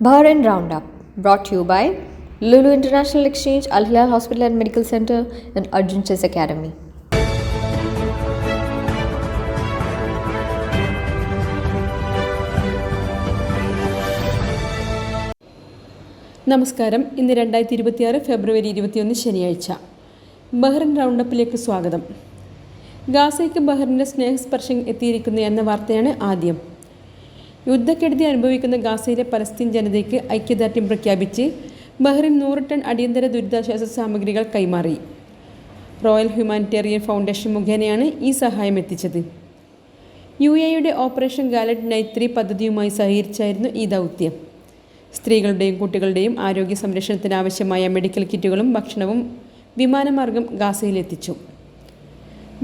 Bahrain Roundup, brought to you by Lulu International Exchange, Al Hilal Hospital and Medical Center, and Arjun Chess Academy. നമസ്കാരം. ഇന്ന് 2026 ഫെബ്രുവരി 21 ശനിയാഴ്ച. Bahrain റൗണ്ടപ്പിലേക്ക് സ്വാഗതം. ഗാസയ്ക്ക് ബഹ്റിൻ്റെ സ്നേഹസ്പർശം എത്തിയിരിക്കുന്നു എന്ന വാർത്തയാണ് ആദ്യം. യുദ്ധക്കെടുതി അനുഭവിക്കുന്ന ഗാസയിലെ പലസ്തീൻ ജനതയ്ക്ക് ഐക്യദാർഢ്യം പ്രഖ്യാപിച്ച് ബഹ്റിൻ 100 ടൺ അടിയന്തര ദുരിതാശ്വാസ സാമഗ്രികൾ കൈമാറി. റോയൽ ഹ്യൂമാനിറ്റേറിയൻ ഫൗണ്ടേഷൻ മുഖേനയാണ് ഈ സഹായം എത്തിച്ചത്. UAEയുടെ ഓപ്പറേഷൻ ഗാലറ്റ് നൈറ്റ് 3 പദ്ധതിയുമായി സഹകരിച്ചായിരുന്നു ഈ ദൗത്യം. സ്ത്രീകളുടെയും കുട്ടികളുടെയും ആരോഗ്യ സംരക്ഷണത്തിന് ആവശ്യമായ മെഡിക്കൽ കിറ്റുകളും ഭക്ഷണവും വിമാനമാർഗം ഗാസയിലെത്തിച്ചു.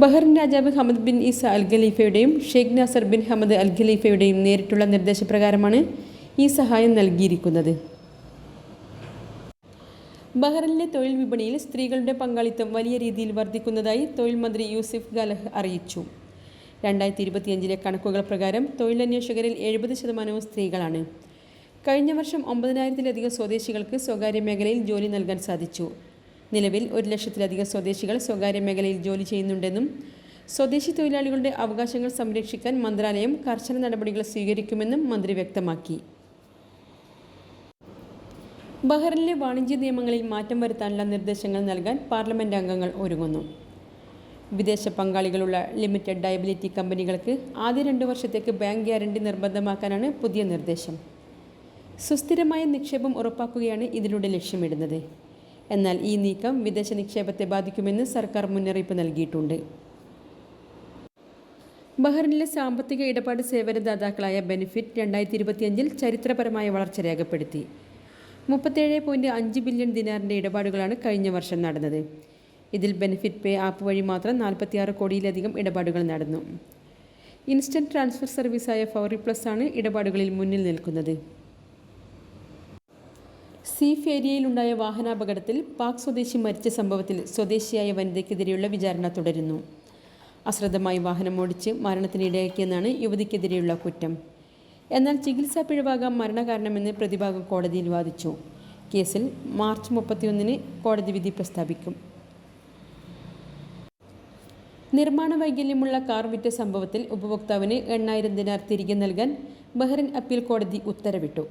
ബഹ്റിൻ രാജാവ് ഹമദ് ബിൻ ഈസ അൽ ഖലീഫയുടെയും Sheikh Nasser bin Hamad Al ഖലീഫയുടെയും നേരിട്ടുള്ള നിർദ്ദേശപ്രകാരമാണ് ഈ സഹായം നൽകിയിരിക്കുന്നത്. ബഹ്റിനിലെ തൊഴിൽ വിപണിയിൽ സ്ത്രീകളുടെ പങ്കാളിത്തം വലിയ രീതിയിൽ വർദ്ധിക്കുന്നതായി തൊഴിൽ മന്ത്രി യൂസിഫ് ഗാലഹ് അറിയിച്ചു. 2025 കണക്കുകൾ പ്രകാരം തൊഴിലന്വേഷകരിൽ 70% സ്ത്രീകളാണ്. കഴിഞ്ഞ വർഷം 9,000-ലധികം സ്വദേശികൾക്ക് സ്വകാര്യ മേഖലയിൽ ജോലി നൽകാൻ സാധിച്ചു. നിലവിൽ 1,00,000-ലധികം സ്വദേശികൾ സ്വകാര്യ മേഖലയിൽ ജോലി ചെയ്യുന്നുണ്ടെന്നും സ്വദേശി തൊഴിലാളികളുടെ അവകാശങ്ങൾ സംരക്ഷിക്കാൻ മന്ത്രാലയം കർശന നടപടികൾ സ്വീകരിക്കുമെന്നും മന്ത്രി വ്യക്തമാക്കി. ബഹ്റിനിലെ വാണിജ്യ നിയമങ്ങളിൽ മാറ്റം വരുത്താനുള്ള നിർദ്ദേശങ്ങൾ നൽകാൻ പാർലമെൻറ്റ് അംഗങ്ങൾ ഒരുങ്ങുന്നു. വിദേശ പങ്കാളികളുള്ള ലിമിറ്റഡ് ലയബിലിറ്റി കമ്പനികൾക്ക് ആദ്യ 2 വർഷത്തേക്ക് ബാങ്ക് ഗ്യാരണ്ടി നിർബന്ധമാക്കാനാണ് പുതിയ നിർദ്ദേശം. സുസ്ഥിരമായ നിക്ഷേപം ഉറപ്പാക്കുകയാണ് ഇതിലൂടെ ലക്ഷ്യമിടുന്നത്. എന്നാൽ ഈ നീക്കം വിദേശ നിക്ഷേപത്തെ ബാധിക്കുമെന്ന് സർക്കാർ മുന്നറിയിപ്പ് നൽകിയിട്ടുണ്ട്. ബഹ്റിനിലെ സാമ്പത്തിക ഇടപാട് സേവനദാതാക്കളായ ബെനിഫിറ്റ് 2025 ചരിത്രപരമായ വളർച്ച രേഖപ്പെടുത്തി. 37.5 ബില്യൺ ദിനാറിൻ്റെ ഇടപാടുകളാണ് കഴിഞ്ഞ വർഷം നടന്നത്. ഇതിൽ ബെനിഫിറ്റ് പേ ആപ്പ് വഴി മാത്രം 46 കോടിയിലധികം ഇടപാടുകൾ നടന്നു. ഇൻസ്റ്റൻറ്റ് ട്രാൻസ്ഫർ സർവീസായ ഫൗറി പ്ലസ് ആണ് ഇടപാടുകളിൽ മുന്നിൽ നിൽക്കുന്നത്. സീഫ് ഏരിയയിലുണ്ടായ വാഹനാപകടത്തിൽ പാക് സ്വദേശി മരിച്ച സംഭവത്തിൽ സ്വദേശിയായ വനിതയ്ക്കെതിരെയുള്ള വിചാരണ തുടരുന്നു. അശ്രദ്ധമായി വാഹനമോടിച്ച് മരണത്തിനിടയാക്കിയെന്നാണ് യുവതിക്കെതിരെയുള്ള കുറ്റം. എന്നാൽ ചികിത്സാ പിഴവാകാം മരണകാരണമെന്ന് പ്രതിഭാഗം കോടതിയിൽ വാദിച്ചു. കേസിൽ മാർച്ച് 31 കോടതി വിധി പ്രസ്താവിക്കും. നിർമ്മാണ വൈകല്യമുള്ള കാർ വിറ്റ സംഭവത്തിൽ ഉപഭോക്താവിന് 8,000 ദിനാർ തിരികെ നൽകാൻ ബഹ്റിൻ അപ്പീൽ കോടതി ഉത്തരവിട്ടു.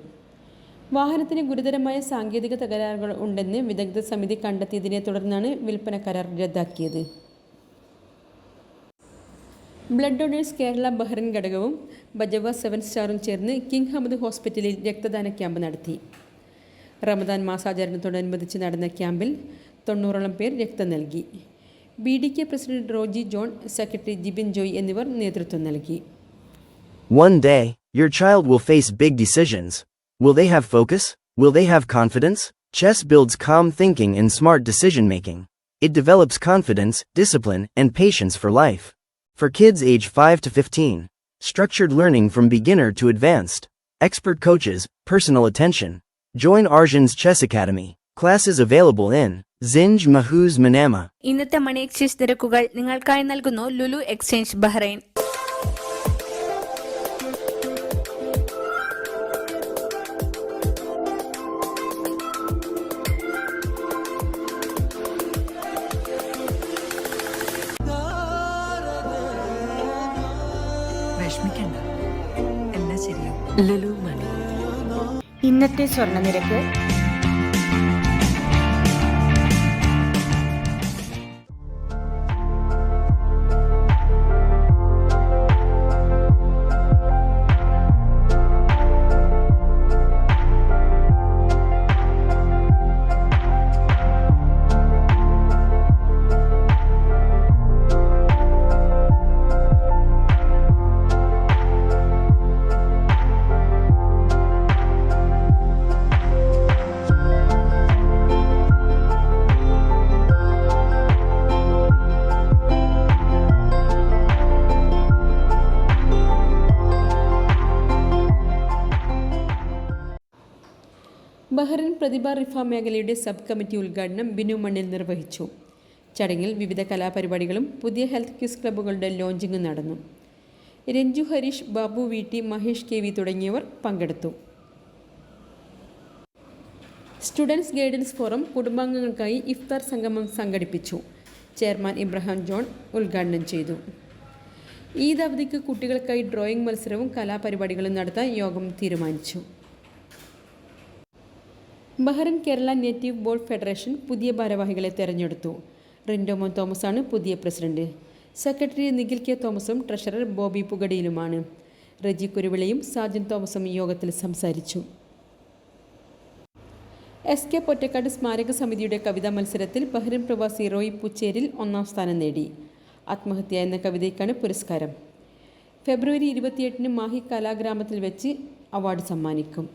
വാഹനത്തിന് ഗുരുതരമായ സാങ്കേതിക തകരാറുകൾ ഉണ്ടെന്ന് വിദഗ്ധ സമിതി കണ്ടെത്തിയതിനെ തുടർന്നാണ് വിൽപ്പന കരാർ റദ്ദാക്കിയത്. ബ്ലഡ് ഡൊണേഴ്സ് കേരള ബഹ്റിൻ ഘടകവും ബജവ 7 സ്റ്റാറും ചേർന്ന് കിങ് ഹമദ് ഹോസ്പിറ്റലിൽ രക്തദാന ക്യാമ്പ് നടത്തി. റമദാൻ മാസാചരണത്തോടനുബന്ധിച്ച് നടന്ന ക്യാമ്പിൽ 90ഓളം പേർ രക്തം നൽകി. BDK president Roji John, secretary Jibin Joy എന്നിവർ നേതൃത്വം നൽകി. One day, your child will face big decisions. Will they have focus? Will they have confidence? Chess builds calm thinking and smart decision-making. It develops confidence, discipline, and patience for life. For kids age 5 to 15, structured learning from beginner to advanced, expert coaches, personal attention. Join Arjun's Chess Academy. Classes available in Zinj Mahuz Manama. ഇന്നത്തെ money exchange നിരക്കുകൾ നിങ്ങൾക്കായി നൽകുന്നു Lulu exchange Bahrain. വിഷമിക്കണ്ട, എല്ലാം ശരിയാവും. ലുലു മണി. ഇന്നത്തെ സ്വർണ്ണ നിരക്ക് ബഹ്റിൻ പ്രതിഭ റിഫ മേഖലയുടെ സബ് കമ്മിറ്റി ഉദ്ഘാടനം ബിനു മണ്ണിൽ നിർവഹിച്ചു. ചടങ്ങിൽ വിവിധ കലാപരിപാടികളും പുതിയ ഹെൽത്ത് ക്യൂസ് ക്ലബ്ബുകളുടെ ലോഞ്ചിങ്ങും നടന്നു. രഞ്ജു ഹരീഷ്, ബാബു വീട്ടി, മഹേഷ് KV തുടങ്ങിയവർ പങ്കെടുത്തു. സ്റ്റുഡൻസ് ഗൈഡൻസ് ഫോറം കുടുംബാംഗങ്ങൾക്കായി ഇഫ്താർ സംഗമം സംഘടിപ്പിച്ചു. ചെയർമാൻ ഇബ്രാഹിം ജോൺ ഉദ്ഘാടനം ചെയ്തു. ഈദ് അവധിക്ക് കുട്ടികൾക്കായി ഡ്രോയിംഗ് മത്സരവും കലാപരിപാടികളും നടത്താൻ യോഗം തീരുമാനിച്ചു. Bahrain Kerala native ball federation പുതിയ ഭാരവാഹികളെ തെരഞ്ഞെടുത്തു. റിൻഡോമോൻ തോമസാണ് പുതിയ പ്രസിഡന്റ്. സെക്രട്ടറി നിഖിൽ കെ തോമസും ട്രഷറർ ബോബി പുകടിയിലുമാണ്. റജി കുരുവിളയും സാജൻ തോമസും യോഗത്തിൽ സംസാരിച്ചു. SK പൊറ്റക്കാട് സ്മാരക സമിതിയുടെ കവിതാ മത്സരത്തിൽ ബഹ്റൈൻ പ്രവാസി റോയ് പുച്ചേരിൽ 1ാം സ്ഥാനം നേടി. ആത്മഹത്യ എന്ന കവിതയ്ക്കാണ് പുരസ്കാരം. ഫെബ്രുവരി 28 മാഹി കലാഗ്രാമത്തിൽ വെച്ച് അവാർഡ് സമ്മാനിക്കും.